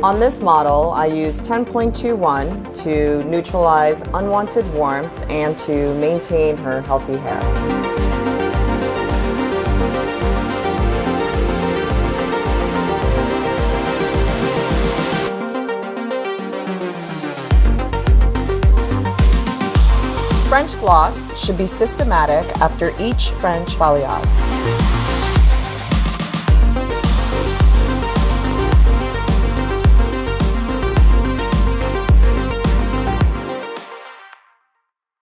On this model, I use 10.21 to neutralize unwanted warmth and to maintain her healthy hair. French gloss should be systematic after each French balayage.